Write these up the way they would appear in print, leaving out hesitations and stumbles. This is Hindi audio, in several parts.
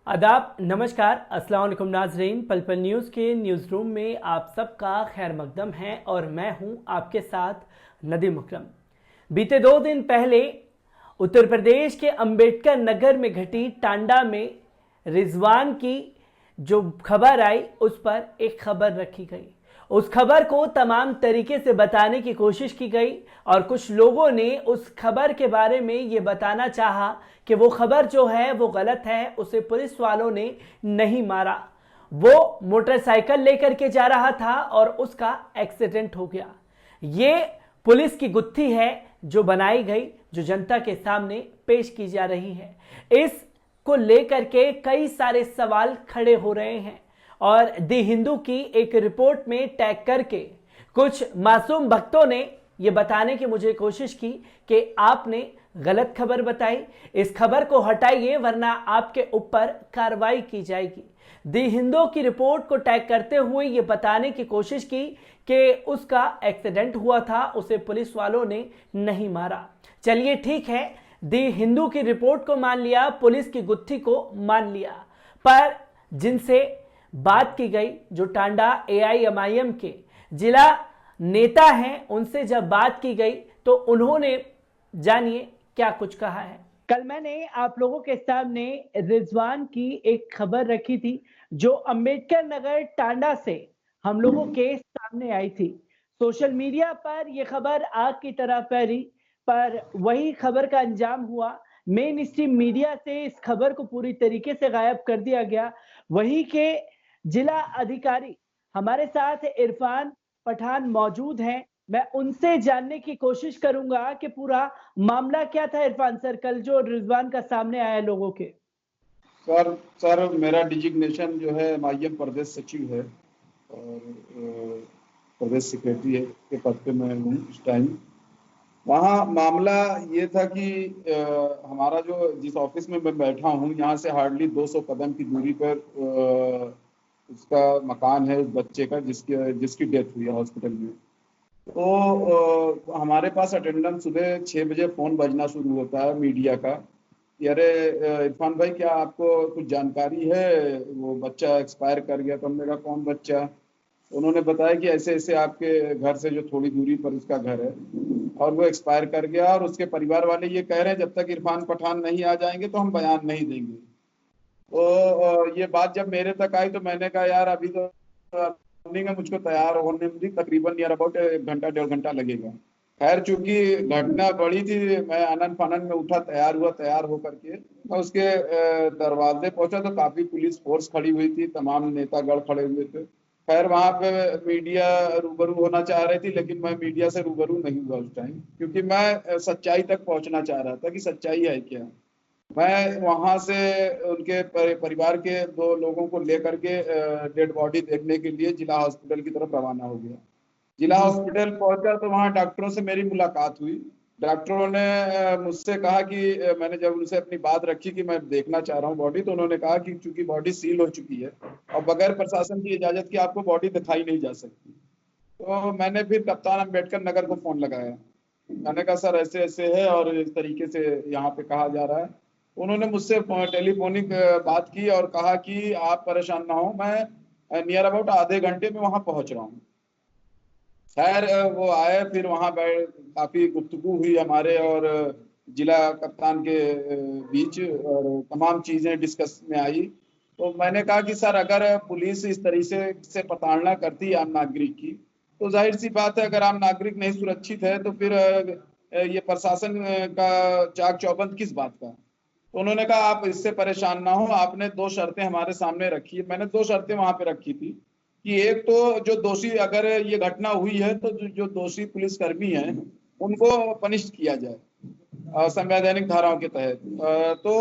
आदाब, नमस्कार, अस्सलाम वालेकुम नाजरीन। पल पल न्यूज़ के न्यूज़ रूम में आप सबका खैर मकदम है और मैं हूं आपके साथ नदीम मुकरम। बीते 2 दिन पहले उत्तर प्रदेश के अंबेडकर नगर में घटी टांडा में रिजवान की जो खबर आई उस पर एक खबर रखी गई। उस खबर को तमाम तरीके से बताने की कोशिश की गई और कुछ लोगों ने उस खबर के बारे में ये बताना चाहा कि वो खबर जो है वो गलत है, उसे पुलिस वालों ने नहीं मारा, वो मोटरसाइकिल लेकर के जा रहा था और उसका एक्सीडेंट हो गया। ये पुलिस की गुत्थी है जो बनाई गई, जो जनता के सामने पेश की जा रही है। इस को लेकर के कई सारे सवाल खड़े हो रहे हैं और दी हिंदू की एक रिपोर्ट में टैग करके कुछ मासूम भक्तों ने यह बताने की मुझे कोशिश की कि आपने गलत खबर बताई, इस खबर को हटाइए वरना आपके ऊपर कार्रवाई की जाएगी। दी हिंदू की रिपोर्ट को टैग करते हुए यह बताने की कोशिश की कि उसका एक्सीडेंट हुआ था, उसे पुलिस वालों ने नहीं मारा। चलिए ठीक है, दी हिंदू की रिपोर्ट को मान लिया, पुलिस की गुत्थी को मान लिया, पर जिनसे बात की गई, जो टांडा AIMIM के जिला नेता हैं, उनसे जब बात की गई तो उन्होंने जानिए क्या कुछ कहा है। कल मैंने आप लोगों के सामने रिजवान की एक खबर रखी थी जो अंबेडकर नगर टांडा से हम लोगों के सामने आई थी। सोशल मीडिया पर यह खबर आग की तरह फैली, पर वही खबर का अंजाम हुआ। मेन स्ट्रीम मीडिया से इस खबर को पूरी तरीके से गायब कर दिया गया। वही के जिला अधिकारी हमारे साथ इरफान पठान मौजूद हैं। मैं उनसे जानने की कोशिश करूंगा कि पूरा मामला क्या था। इरफान सर, कल जो रिजवान का सामने आया लोगों के। सर मेरा डिजिग्नेशन जो है MIM प्रदेश सचिव है और प्रदेश सेक्रेटरी के पद पे मैं हूँ इस टाइम। वहाँ मामला ये था कि हमारा जो जिस ऑफिस में मैं बैठा हूँ यहाँ से हार्डली 200 कदम की दूरी पर उसका मकान है, उस बच्चे का जिसकी डेथ हुई है हॉस्पिटल में। तो हमारे पास अटेंडेंस सुबह 6 बजे फ़ोन बजना शुरू होता है मीडिया का कि अरे इरफान भाई क्या आपको कुछ जानकारी है, वो बच्चा एक्सपायर कर गया। तो हमने कहा कौन बच्चा? उन्होंने बताया कि ऐसे ऐसे आपके घर से जो थोड़ी दूरी पर उसका घर है और वो एक्सपायर कर गया और उसके परिवार वाले ये कह रहे हैं जब तक इरफान पठान नहीं आ जाएंगे तो हम बयान नहीं देंगे। तो ये बात जब मेरे तक आई तो मैंने कहा यार अभी तो मॉर्निंग में मुझको तैयार होने में भी तकरीबन नियर अबाउट 1-1.5 घंटा लगेगा। खैर चूंकि घटना बड़ी थी, मैं आनन फानन में उठा, तैयार हुआ, तैयार होकर के मैं उसके दरवाजे पहुंचा तो काफी पुलिस फोर्स खड़ी हुई थी, तमाम नेतागण खड़े हुए थे। खैर वहां पे मीडिया रूबरू होना चाह रही थी लेकिन मैं मीडिया से रूबरू नहीं हुआ उस टाइम, क्योंकि मैं सच्चाई तक पहुंचना चाह रहा था कि सच्चाई है क्या। मैं वहां से उनके परिवार के 2 लोगों को लेकर के डेड बॉडी देखने के लिए जिला हॉस्पिटल की तरफ रवाना हो गया। जिला हॉस्पिटल पहुंचा तो वहां डॉक्टरों से मेरी मुलाकात हुई। डॉक्टरों ने मुझसे कहा कि मैंने जब उनसे अपनी बात रखी कि मैं देखना चाह रहा हूँ बॉडी, तो उन्होंने कहा कि चूंकि बॉडी सील हो चुकी है और बगैर प्रशासन की इजाजत के आपको बॉडी दिखाई नहीं जा सकती। तो मैंने फिर कप्तान अम्बेडकर नगर को फोन लगाया। मैंने कहा सर ऐसे ऐसे है और इस तरीके से यहाँ पे कहा जा रहा है। उन्होंने मुझसे टेलीफोनिक बात की और कहा कि आप परेशान ना हो, मैं नियर अबाउट आधे घंटे में वहां पहुंच रहा हूँ। खैर वो आए, फिर वहां काफी गुफ्तगू हुई हमारे और जिला कप्तान के बीच और तमाम चीजें डिस्कस में आई। तो मैंने कहा कि सर अगर पुलिस इस तरीके से प्रताड़ना करती है आम नागरिक की तो जाहिर सी बात है अगर आम नागरिक नहीं सुरक्षित है तो फिर ये प्रशासन का चाक चौबंद किस बात का। तो उन्होंने कहा आप इससे परेशान ना हो, आपने 2 शर्तें हमारे सामने रखी है। मैंने 2 शर्तें वहां पे रखी थी कि एक तो जो दोषी, अगर ये घटना हुई है तो जो दोषी पुलिसकर्मी हैं उनको पनिश किया जाए संवैधानिक धाराओं के तहत। तो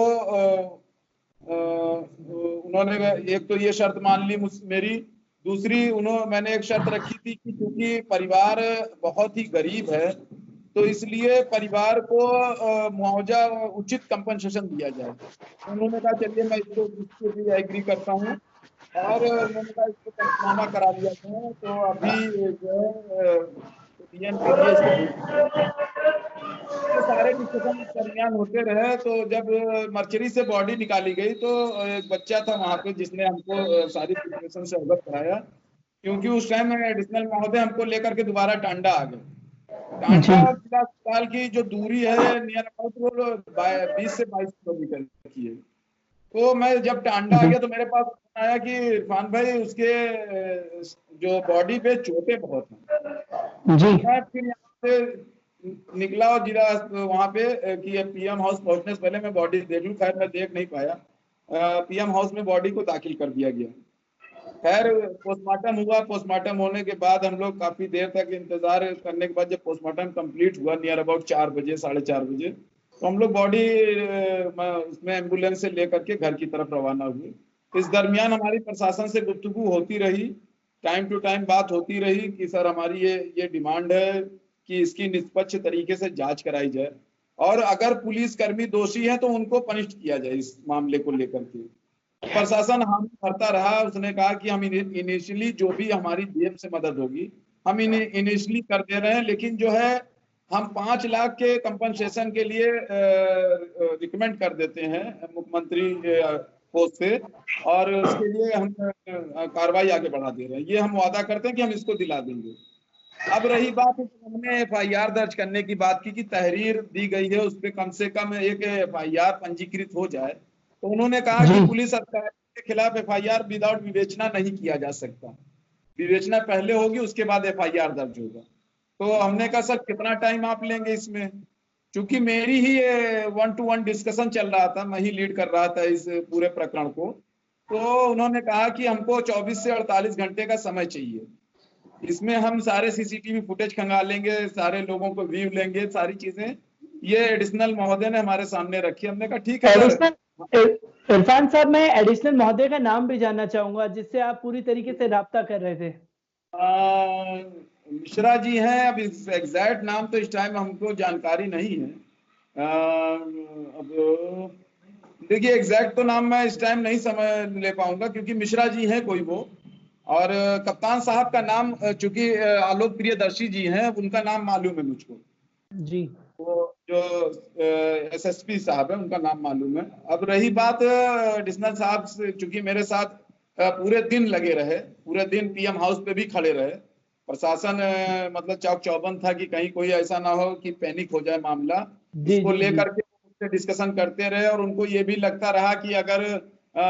उन्होंने एक तो ये शर्त मान ली मेरी। दूसरी मैंने एक शर्त रखी थी कि क्योंकि परिवार बहुत ही गरीब है तो इसलिए परिवार को मुआवजा उचित कंपनसेशन दिया जाए। उन्होंने कहा चलिए मैं इसको भी एग्री करता हूँ और उन्होंने कहा इसको पंचनामा करा दिया जाए। तो अभी जो है पीएम के लिए इसको भेज दिया। ये सारे डिस्कशन दरमियान होते रहे, तो जब मर्चरी से बॉडी निकाली गई तो एक बच्चा था वहां पे जिसने हमको सारी सिचुएशन से अवगत कराया, क्योंकि उस टाइम एडिशनल महोदय हमको लेकर के दोबारा टांडा आ गए। टांडा और जिला अस्पताल की जो दूरी है नियर अबाउट वो 20 से 22 किलोमीटर की है। तो मैं जब टांडा आ गया तो मेरे पास फोन आया कि इरफान भाई उसके जो बॉडी पे चोटें बहुत हैं। जी मैं फिर यहाँ से निकला और जिला वहां पे कि पीएम हाउस पहुंचने से पहले मैं बॉडी देख लूं। खैर मैं देख नहीं पाया। पीएम हाउस में बॉडी को दाखिल कर दिया गया। खैर पोस्टमार्टम हुआ। पोस्टमार्टम होने के बाद हम लोग काफी देर तक इंतजार करने के बाद जब पोस्टमार्टम कंप्लीट हुआ नियर अबाउट 4 बजे 4:30 बजे, तो हम लोग बॉडी उसमें एम्बुलेंस से लेकर के घर की तरफ रवाना हुए। इस दरमियान हमारी प्रशासन से गुफ्तगू होती रही, टाइम टू टाइम बात होती रही कि सर हमारी ये डिमांड है कि इसकी निष्पक्ष तरीके से जांच कराई जाए और अगर पुलिस कर्मी दोषी है तो उनको पनिश किया जाए इस मामले को लेकर के। प्रशासन हामी भरता रहा। उसने कहा कि हम इनिशियली जो भी हमारी जेब से मदद होगी हम इनिशियली कर दे रहे हैं, लेकिन जो है हम 5 लाख के कंपनसेशन के लिए रिकमेंड कर देते हैं मुख्यमंत्री पोस्ट से, और उसके लिए हम कार्रवाई आगे बढ़ा दे रहे हैं। ये हम वादा करते हैं कि हम इसको दिला देंगे। अब रही बात, हमने एफआईआर दर्ज करने की बात की कि तहरीर दी गई है उस पर कम से कम एक एफआईआर पंजीकृत हो जाए, तो उन्होंने कहा कि पुलिस अधिकारी के खिलाफ एफआईआर विदाउट विवेचना नहीं किया जा सकता, विवेचना पहले होगी उसके बाद एफआईआर दर्ज होगा। तो हमने कहा सर कितना टाइम आप लेंगे इसमें, क्योंकि मेरी ही 1-to-1 डिस्कशन चल रहा था, मैं ही लीड कर रहा था इस पूरे प्रकरण को। तो उन्होंने कहा कि हमको 24 से 48 घंटे का समय चाहिए, इसमें हम सारे सीसीटीवी फुटेज खंगालेंगे, सारे लोगों को व्यू लेंगे, सारी चीजें ये एडिशनल महोदय ने हमारे सामने रखी। हमने कहा ठीक है सर। इरफान साहब, मैं एडिशनल महोदय का नाम भी जानना चाहूंगा जिससे आप पूरी तरीके से राब्ता कर रहे थे। मिश्रा जी हैं। अब इस एग्जैक्ट नाम तो इस टाइम हमको जानकारी नहीं है। अब देखिए एग्जैक्ट तो नाम मैं इस टाइम नहीं समझ ले पाऊंगा, क्योंकि मिश्रा जी हैं कोई वो, और कप्तान साहब का नाम चूंकि आलोक प्रियदर्शी जी हैं उनका नाम मालूम है मुझको जी। वो जो एसएसपी साहब है उनका नाम मालूम है। अब रही बात एडिशनल साहब से, चूंकि मेरे साथ पूरे दिन लगे रहे, पूरे दिन पीएम हाउस पे भी खड़े रहे, प्रशासन मतलब चौक चौबंद था कि कहीं कोई ऐसा ना हो कि पैनिक हो जाए मामला। इसको लेकर के डिस्कशन करते रहे और उनको ये भी लगता रहा कि अगर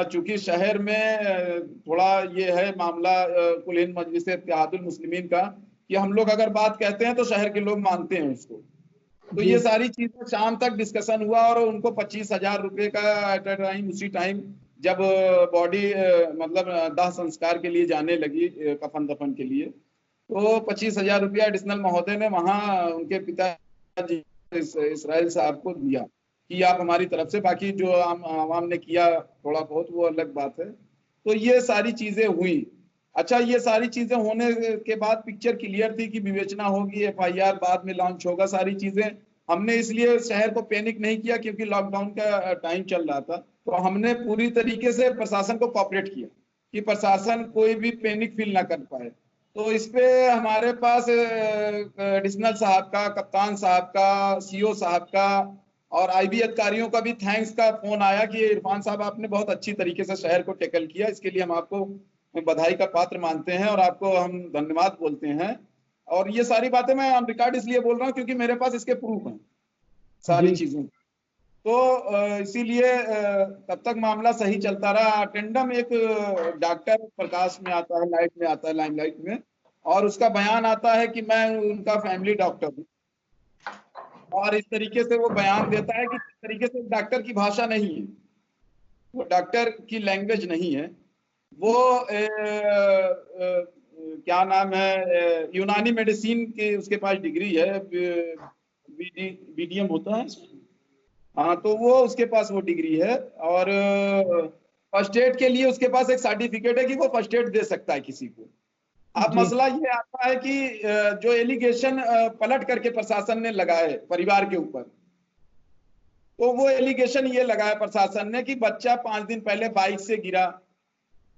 चूंकि शहर में थोड़ा ये है मामला कुल हिंद मजलिस इत्तेहादुल मुस्लिमीन का कि हम लोग अगर बात कहते हैं तो शहर के लोग मानते हैं उसको। तो ये सारी चीजें शाम तक डिस्कशन हुआ और उनको 25,000 रुपए का एट अ टाइम, उसी टाइम जब बॉडी मतलब दाह संस्कार के लिए जाने लगी कफन दफन के लिए, तो 25,000 रुपया एडिशनल महोदय ने वहां उनके पिताजी इसराइल साहब को दिया कि आप हमारी तरफ से, बाकी जो आवाम ने किया थोड़ा बहुत वो अलग बात है। तो ये सारी चीजें हुई। अच्छा, ये सारी चीजें होने के बाद पिक्चर क्लियर थी कि विवेचना होगी, एफआईआर बाद में लॉन्च होगा, सारी चीजें। हमने इसलिए शहर को पैनिक नहीं किया क्योंकि लॉकडाउन का टाइम चल रहा था, तो हमने पूरी तरीके से प्रशासन को कोऑपरेट किया कि प्रशासन कोई भी पैनिक फील ना कर पाए। तो इस पे हमारे पास एडिशनल साहब का, कप्तान साहब का, सीओ साहब का और आईबी अधिकारियों का भी थैंक्स का फोन आया कि इरफान साहब आपने बहुत अच्छी तरीके से शहर को टैकल किया, इसके लिए हम आपको बधाई का पात्र मानते हैं और आपको हम धन्यवाद बोलते हैं। और ये सारी बातें मैं ऑन रिकॉर्ड इसलिए बोल रहा हूँ क्योंकि मेरे पास इसके प्रूफ हैं सारी चीजों। तो इसीलिए तब तक मामला सही चलता रहा। अटेंडम एक डॉक्टर प्रकाश में आता है, लाइट में आता है, लाइमलाइट में, और उसका बयान आता है कि मैं उनका फैमिली डॉक्टर हूँ, और इस तरीके से वो बयान देता है कि इस तरीके से डॉक्टर की भाषा नहीं है, वो डॉक्टर की लैंग्वेज नहीं है, वो क्या नाम है, यूनानी मेडिसिन के उसके पास डिग्री है, बीडीएम होता है, हाँ, तो वो उसके पास वो डिग्री है, और फर्स्ट एड के लिए उसके पास एक सर्टिफिकेट है कि वो फर्स्ट एड दे सकता है किसी को। अब मसला ये आता है कि जो एलिगेशन पलट करके प्रशासन ने लगाए परिवार के ऊपर, तो वो एलिगेशन ये लगाया प्रशासन ने कि बच्चा 5 दिन पहले बाइक से गिरा,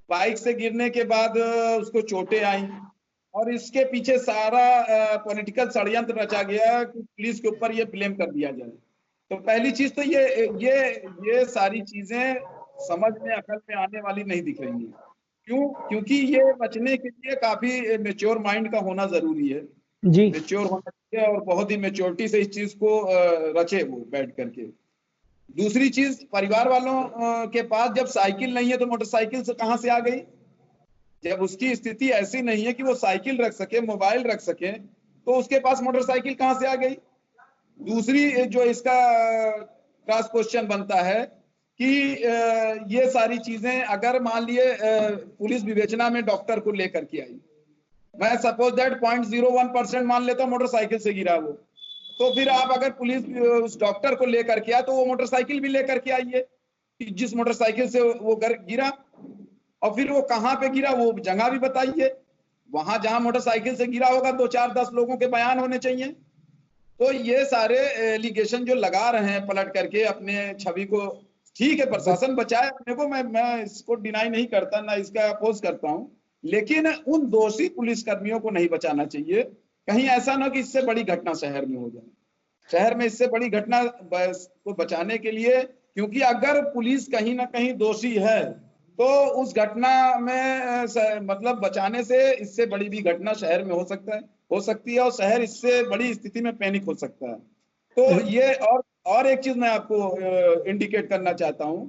बाइक से गिरने के बाद उसको चोटें आई, और इसके पीछे सारा पॉलिटिकल षड्यंत्र रचा गया कि पुलिस के ऊपर ये ब्लेम कर दिया जाए। तो पहली चीज तो ये सारी चीजें समझ में, अकल में आने वाली नहीं दिख रही है। क्यों? क्योंकि ये बचने के लिए काफी मेच्योर माइंड का होना जरूरी है, जी मेच्योर होना चाहिए और बहुत ही मेच्योरिटी से इस चीज को रचे वो बैठ करके। दूसरी चीज, परिवार वालों के पास जब साइकिल नहीं है तो मोटरसाइकिल से कहां से आ गई? जब उसकी स्थिति ऐसी नहीं है कि वो साइकिल रख सके, मोबाइल रख सके, तो उसके पास मोटरसाइकिल कहां से आ गई? दूसरी जो इसका क्रॉस क्वेश्चन बनता है कि ये सारी चीजें अगर मान लिए पुलिस विवेचना में डॉक्टर को लेकर के आई, मैं सपोज दैट 0.01% मान लेता हूं मोटरसाइकिल से गिरा वो, तो फिर आप अगर पुलिस उस डॉक्टर को लेकर के आए तो वो मोटरसाइकिल भी लेकर के आइए कि जिस मोटरसाइकिल से वो गिरा, और फिर वो कहां पे गिरा वो जगह भी बताइए। वहां जहां मोटरसाइकिल से गिरा होगा 2 4 10 लोगों के बयान होने चाहिए। तो ये सारे एलिगेशन जो लगा रहे हैं पलट करके अपने छवि को, ठीक है प्रशासन बचाए अपने को, मैं इसको डिनाई नहीं करता, ना इसका अपोज करता हूं, लेकिन उन दोषी पुलिसकर्मियों को नहीं बचाना चाहिए। कहीं ऐसा ना कि इससे बड़ी घटना शहर में हो जाए, शहर में इससे बड़ी घटना को बचाने के लिए, क्योंकि अगर पुलिस कहीं ना कहीं दोषी है तो उस घटना में मतलब बचाने से इससे बड़ी भी घटना शहर में हो सकती है और शहर इससे बड़ी स्थिति में पैनिक हो सकता है। तो ये और एक चीज मैं आपको इंडिकेट करना चाहता हूं,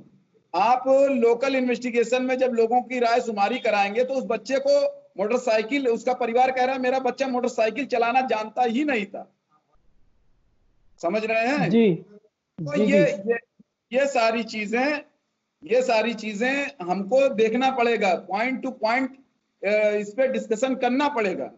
आप लोकल इन्वेस्टिगेशन में जब लोगों की राय शुमारी कराएंगे तो उस बच्चे को मोटरसाइकिल, उसका परिवार कह रहा है मेरा बच्चा मोटरसाइकिल चलाना जानता ही नहीं था। समझ रहे हैं? जी तो जी ये सारी चीजें हमको देखना पड़ेगा, पॉइंट टू पॉइंट इस पे डिस्कशन करना पड़ेगा,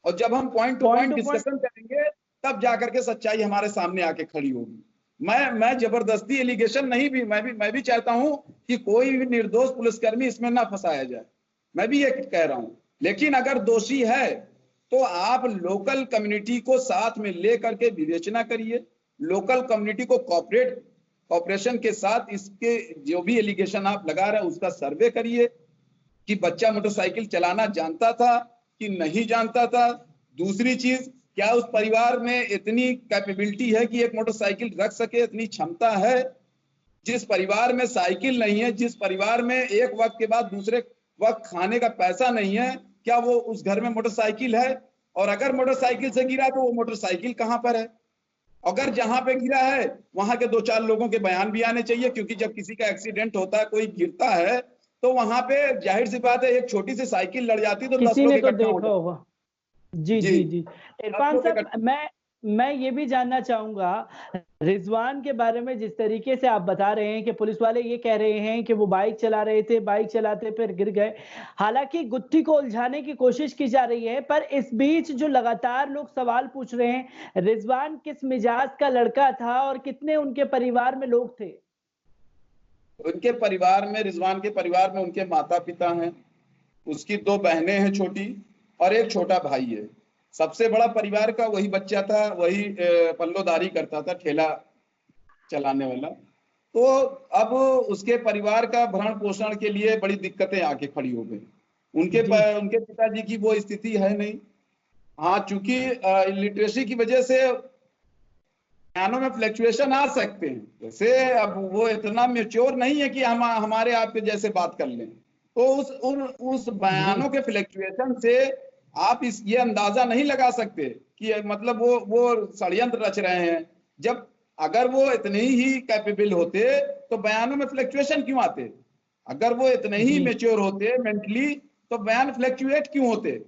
और जब हम पॉइंट टू पॉइंट डिस्कशन करेंगे तब जाकर के सच्चाई हमारे सामने आके खड़ी होगी। मैं जबरदस्ती एलिगेशन नहीं भी, मैं भी चाहता हूं कि कोई भी निर्दोष पुलिसकर्मी इसमें ना फंसाया जाए, मैं भी ये कह रहा हूं, लेकिन अगर दोषी है तो आप लोकल कम्युनिटी को साथ में लेकर के विवेचना करिए, लोकल कम्युनिटी को कॉपरेशन के साथ इसके जो भी एलिगेशन आप लगा रहे हैं उसका सर्वे करिए कि बच्चा मोटरसाइकिल चलाना जानता था कि नहीं जानता था। दूसरी चीज, क्या उस परिवार में इतनी कैपेबिलिटी है कि एक मोटरसाइकिल रख सके, इतनी क्षमता है? जिस परिवार में साइकिल नहीं है, जिस परिवार में एक वक्त के बाद दूसरे वक्त खाने का पैसा नहीं है, क्या वो उस घर में मोटरसाइकिल है? और अगर मोटरसाइकिल से गिरा तो वो मोटरसाइकिल कहां पर है? अगर जहां पे गिरा है वहां के 2 4 लोगों के बयान भी आने चाहिए, क्योंकि जब किसी का एक्सीडेंट होता है, कोई गिरता है, तो वहां पे जाहिर सी बात है एक छोटी सी साइकिल लड़ जाती तो 10 लोग इकट्ठा हो जाते। होगा। जी जी जी इरफान साहब, मैं ये भी जानना चाहूंगा रिजवान के बारे में। जिस तरीके से आप बता रहे हैं कि पुलिस वाले ये कह रहे हैं कि वो बाइक चला रहे थे, बाइक चलाते फिर गिर गए, हालांकि गुत्थी को उलझाने की कोशिश की जा रही है, पर इस बीच जो लगातार लोग सवाल पूछ रहे हैं, रिजवान किस मिजाज का लड़का था और कितने उनके परिवार में लोग थे? उनके परिवार में, रिजवान के परिवार में उनके माता पिता हैं, उसकी 2 बहनें हैं छोटी, और एक छोटा भाई है। सबसे बड़ा परिवार का वही बच्चा था, वही पल्लोदारी करता था, ठेला चलाने वाला। तो अब उसके परिवार का भरण पोषण के लिए बड़ी दिक्कतें आके खड़ी हो गई। उनके पिताजी की वो स्थिति है नहीं। हाँ, चूंकि लिटरेसी की वजह से बयानों में फ्लक्चुएशन आ सकते हैं, जैसे अब वो इतना मेच्योर नहीं है कि हम हमारे आपके जैसे बात कर लें, तो उस बयानों के फ्लक्चुएशन से आप ये अंदाजा नहीं लगा सकते कि मतलब वो षड्यंत्र रच रहे हैं। जब अगर वो इतने ही कैपेबल होते तो बयानों में फ्लक्चुएशन क्यों आते? अगर वो इतने ही मेच्योर होते मेंटली तो बयान फ्लक्चुएट क्यों होते?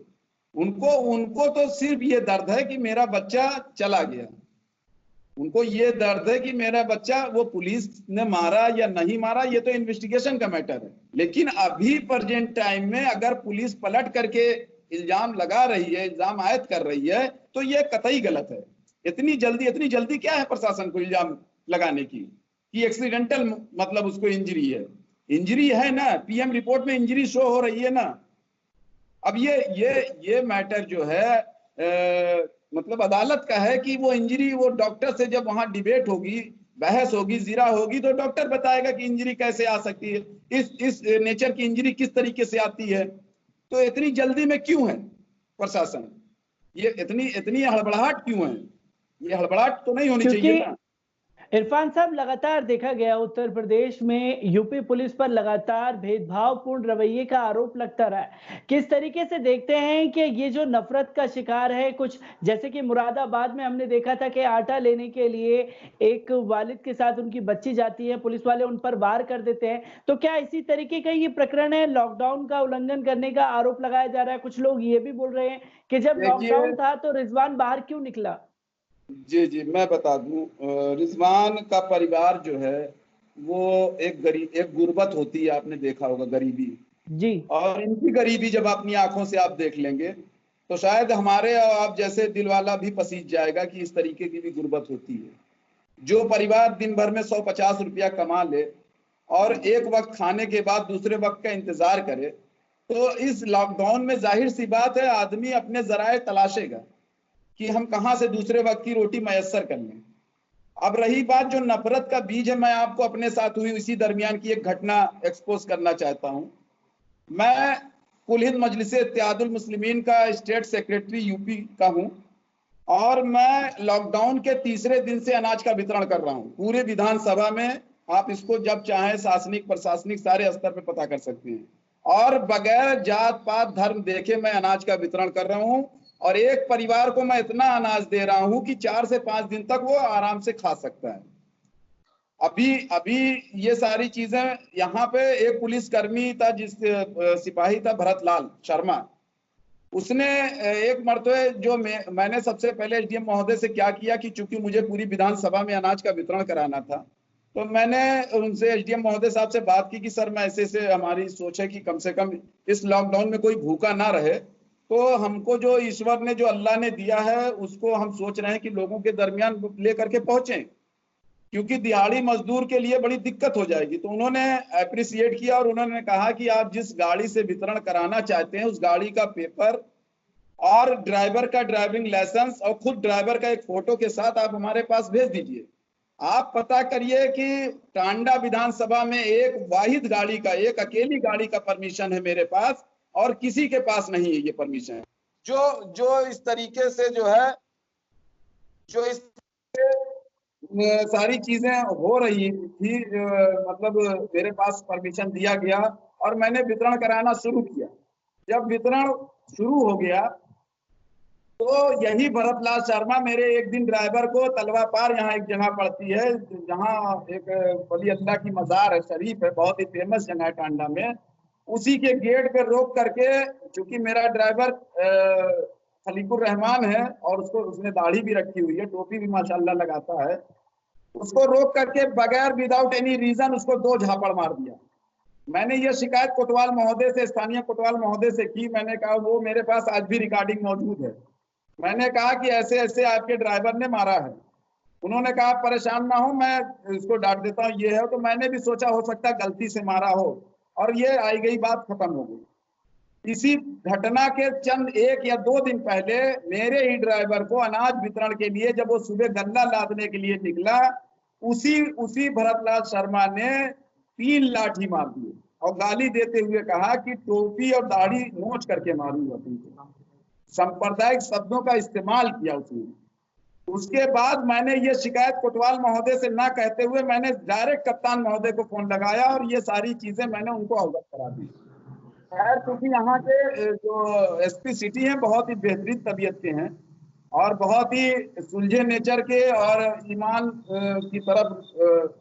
उनको तो सिर्फ ये दर्द है कि मेरा बच्चा चला गया, उनको ये दर्द है कि मेरा बच्चा, वो पुलिस ने मारा या नहीं मारा ये तो इन्वेस्टिगेशन का मैटर है, लेकिन अभी प्रेजेंट टाइम में अगर पुलिस पलट करके इल्जाम लगा रही है, इल्जाम आयद कर रही है, तो ये कतई गलत है। इतनी जल्दी क्या है प्रशासन को इल्जाम लगाने की कि एक्सीडेंटल मतलब उसको इंजरी है ना, पीएम रिपोर्ट में इंजरी शो हो रही है ना। अब ये मैटर जो है मतलब अदालत का है कि वो इंजरी, वो डॉक्टर से जब वहां डिबेट होगी, बहस होगी, जीरा होगी, तो डॉक्टर बताएगा कि इंजरी कैसे आ सकती है, इस नेचर की इंजरी किस तरीके से आती है। तो इतनी जल्दी में क्यों है? प्रशासन। ये इतनी इतनी हड़बड़ाहट क्यों है? ये हड़बड़ाहट तो नहीं होनी चाहिए ना। इरफान साहब, लगातार देखा गया उत्तर प्रदेश में यूपी पुलिस पर लगातार भेदभावपूर्ण रवैये का आरोप लगता रहा है। किस तरीके से देखते हैं कि ये जो नफरत का शिकार है, कुछ जैसे कि मुरादाबाद में हमने देखा था कि आटा लेने के लिए एक वालिद के साथ उनकी बच्ची जाती है, पुलिस वाले उन पर वार कर देते हैं। तो क्या इसी तरीके का ये प्रकरण है? लॉकडाउन का उल्लंघन करने का आरोप लगाया जा रहा है। कुछ लोग ये भी बोल रहे हैं कि जब देखिए, लॉकडाउन था तो रिजवान बाहर क्यों निकला? जी जी, मैं बता दूं, रिजवान का परिवार जो है वो एक गुर्बत होती है, आपने देखा होगा, गरीबी। जी। और इनकी गरीबी जब अपनी आंखों से आप देख लेंगे तो शायद हमारे और आप जैसे दिलवाला भी पसीज जाएगा कि इस तरीके की भी गुर्बत होती है। जो परिवार दिन भर में 150 रुपया कमा ले और एक वक्त खाने के बाद दूसरे वक्त का इंतजार करे, तो इस लॉकडाउन में जाहिर सी बात है आदमी अपने जराए तलाशेगा कि हम कहां से दूसरे वक्त की रोटी मयस्सर कर लें। अब रही बात जो नफरत का बीज है, मैं आपको अपने साथ हुई इसी दरमियान की एक घटना एक्सपोज करना चाहता हूं। मैं कुल हिंद मजलिस इत्तेहादुल मुस्लिमीन का स्टेट सेक्रेटरी यूपी का हूं और मैं लॉकडाउन के तीसरे दिन से अनाज का वितरण कर रहा हूं पूरे विधानसभा में। आप इसको जब चाहें शासनिक प्रशासनिक सारे स्तर पर पता कर सकते हैं। और बगैर जात पात धर्म देखे मैं अनाज का वितरण कर रहा हूं और एक परिवार को मैं इतना अनाज दे रहा हूं कि 4 से 5 दिन तक वो आराम से खा सकता है। अभी अभी ये सारी चीजें, यहाँ पे एक पुलिसकर्मी था, जिस सिपाही था भरतलाल शर्मा, उसने एक मरतबे जो मैंने सबसे पहले एसडीएम महोदय से क्या किया कि चूंकि मुझे पूरी विधानसभा में अनाज का वितरण कराना था, तो मैंने उनसे एसडीएम महोदय साहब से बात की कि सर मैं ऐसे हमारी सोच है कि कम से कम इस लॉकडाउन में कोई भूखा ना रहे, तो हमको जो ईश्वर ने जो अल्लाह ने दिया है उसको हम सोच रहे हैं कि लोगों के दरमियान लेकर के पहुंचे, क्योंकि दिहाड़ी मजदूर के लिए बड़ी दिक्कत हो जाएगी। तो उन्होंने अप्रिसिएट किया और उन्होंने कहा कि आप जिस गाड़ी से वितरण कराना चाहते हैं उस गाड़ी का पेपर और ड्राइवर का ड्राइविंग लाइसेंस और खुद ड्राइवर का एक फोटो के साथ आप हमारे पास भेज दीजिए। आप पता करिए कि टांडा विधानसभा में एक वाहिद गाड़ी का, एक अकेली गाड़ी का परमिशन है मेरे पास और किसी के पास नहीं है ये परमिशन। जो जो इस तरीके से जो है, जो इस सारी चीजें हो रही थी, मतलब मेरे पास परमिशन दिया गया और मैंने वितरण कराना शुरू किया। जब वितरण शुरू हो गया तो यही भरतलाल शर्मा मेरे एक दिन ड्राइवर को तलवा पार, यहाँ एक जगह पड़ती है जहाँ एक वली अल्लाह की मजार है, शरीफ है, बहुत ही फेमस जगह है टांडा में, उसी के गेट पे रोक करके, चूंकि मेरा ड्राइवर खलीकुर रहमान है और उसने दाढ़ी भी रखी हुई है, टोपी भी माशाल्लाह लगाता है, उसको रोक करके बगैर विदाउट एनी रीजन उसको 2 झापड़ मार दिया। मैंने ये शिकायत कोतवाल महोदय से, स्थानीय कोतवाल महोदय से की। मैंने कहा, वो मेरे पास आज भी रिकॉर्डिंग मौजूद है। मैंने कहा कि ऐसे ऐसे आपके ड्राइवर ने मारा है। उन्होंने कहा परेशान ना हो, मैं इसको डांट देता हूँ, ये है। तो मैंने भी सोचा हो सकता है गलती से मारा हो और ये आई गई बात खत्म हो गई। इसी घटना के चंद 1 या 2 दिन पहले मेरे ही ड्राइवर को अनाज वितरण के लिए जब वो सुबह गल्ला लादने के लिए निकला, उसी भरतलाल शर्मा ने 3 लाठी मार दिए और गाली देते हुए कहा कि टोपी और दाढ़ी नोच करके मारूंगा तुमको। सांप्रदायिक शब्दों का इस्तेमाल किया उसने। उसके बाद मैंने ये शिकायत कोतवाल महोदय से ना कहते हुए मैंने डायरेक्ट कप्तान महोदय को फोन लगाया और ये सारी चीजें मैंने उनको अवगत करा दी। खैर, क्योंकि यहाँ के जो एसपी सिटी हैं बहुत ही बेहतरीन तबीयत के हैं और बहुत ही सुलझे नेचर के और ईमान की तरफ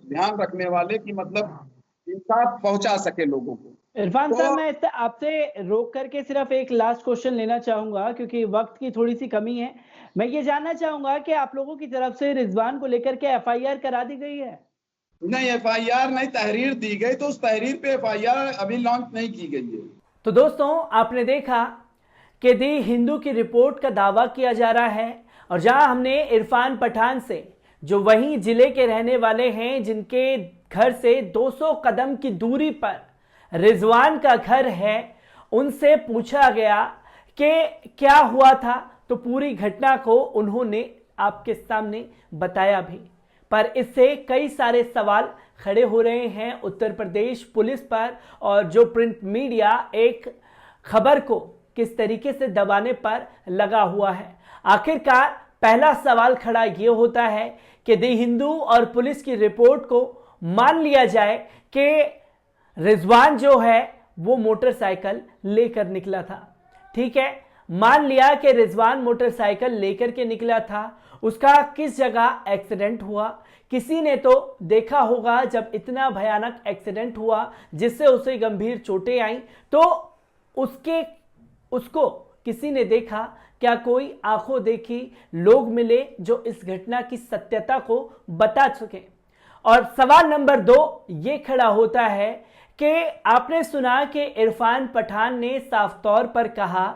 ध्यान रखने वाले, कि मतलब इंसाफ पहुंचा सके लोगों को। इरफान साहब, मैं आपसे रोक करके सिर्फ एक लास्ट क्वेश्चन लेना चाहूंगा क्योंकि वक्त की थोड़ी सी कमी है। मैं ये जानना चाहूंगा कि आप लोगों की तरफ से रिजवान को लेकर के एफआईआर करा दी गई है? नहीं, एफआईआर नहीं, तहरीर दी गई। तो उस तहरीर पे एफआईआर अभी लॉन्च नहीं की गई है। तो दोस्तों, आपने देखा कि दी हिंदू की रिपोर्ट का दावा किया जा रहा है और जहां हमने इरफान पठान से, जो वहीं जिले के रहने वाले हैं, जिनके घर से 200 कदम की दूरी पर रिजवान का घर है, उनसे पूछा गया कि क्या हुआ था। तो पूरी घटना को उन्होंने आपके सामने बताया भी, पर इससे कई सारे सवाल खड़े हो रहे हैं उत्तर प्रदेश पुलिस पर और जो प्रिंट मीडिया एक खबर को किस तरीके से दबाने पर लगा हुआ है। आखिरकार पहला सवाल खड़ा ये होता है कि दी हिंदू और पुलिस की रिपोर्ट को मान लिया जाए कि रिजवान जो है वो मोटरसाइकिल लेकर निकला था। ठीक है, मान लिया कि रिजवान मोटरसाइकिल लेकर के निकला था, उसका किस जगह एक्सीडेंट हुआ, किसी ने तो देखा होगा जब इतना भयानक एक्सीडेंट हुआ जिससे उसे गंभीर चोटें आई, तो उसको किसी ने देखा, क्या कोई आंखों देखी लोग मिले जो इस घटना की सत्यता को बता सके। और सवाल नंबर 2 ये खड़ा होता है कि आपने सुना कि इरफान पठान ने साफ तौर पर कहा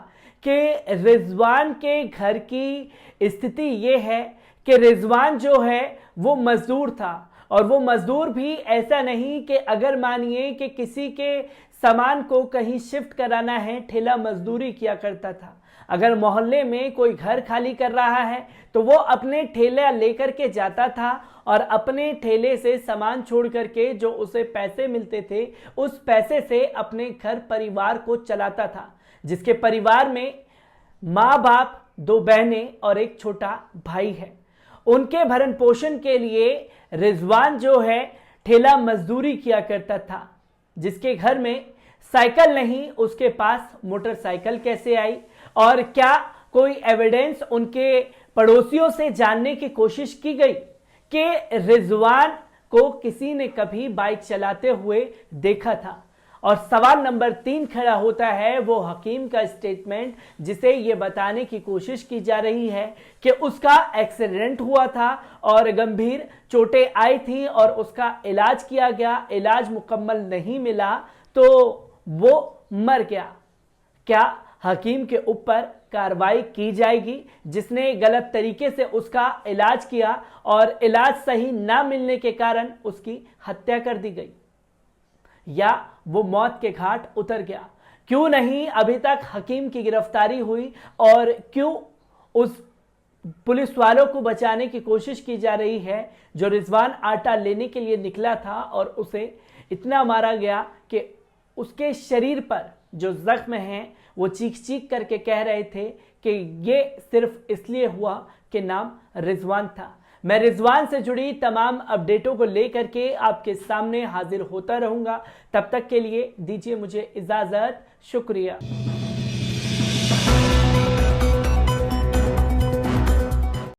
कि रिजवान के घर की स्थिति ये है कि रिजवान जो है वो मजदूर था, और वो मजदूर भी ऐसा नहीं कि अगर मानिए कि किसी के सामान को कहीं शिफ्ट कराना है, ठेला मजदूरी किया करता था। अगर मोहल्ले में कोई घर खाली कर रहा है तो वो अपने ठेला लेकर के जाता था और अपने ठेले से सामान छोड़ करके जो उसे पैसे मिलते थे उस पैसे से अपने घर परिवार को चलाता था, जिसके परिवार में माँ बाप, 2 बहनें और एक छोटा भाई है। उनके भरण पोषण के लिए रिजवान जो है ठेला मजदूरी किया करता था। जिसके घर में साइकिल नहीं, उसके पास मोटरसाइकिल कैसे आई, और क्या कोई एविडेंस उनके पड़ोसियों से जानने की कोशिश की गई कि रिजवान को किसी ने कभी बाइक चलाते हुए देखा था। और सवाल नंबर 3 खड़ा होता है वो हकीम का स्टेटमेंट, जिसे ये बताने की कोशिश की जा रही है कि उसका एक्सीडेंट हुआ था और गंभीर चोटें आई थी और उसका इलाज किया गया, इलाज मुकम्मल नहीं मिला तो वो मर गया। क्या हकीम के ऊपर कार्रवाई की जाएगी जिसने गलत तरीके से उसका इलाज किया और इलाज सही ना मिलने के कारण उसकी हत्या कर दी गई, या वो मौत के घाट उतर गया? क्यों नहीं अभी तक हकीम की गिरफ्तारी हुई, और क्यों उस पुलिस वालों को बचाने की कोशिश की जा रही है जो रिजवान आटा लेने के लिए निकला था और उसे इतना मारा गया कि उसके शरीर पर जो जख्म हैं वो चीख चीख करके कह रहे थे कि ये सिर्फ इसलिए हुआ कि नाम रिजवान था। मैं रिजवान से जुड़ी तमाम अपडेटों को लेकर के आपके सामने हाजिर होता रहूंगा। तब तक के लिए दीजिए मुझे इजाजत। शुक्रिया।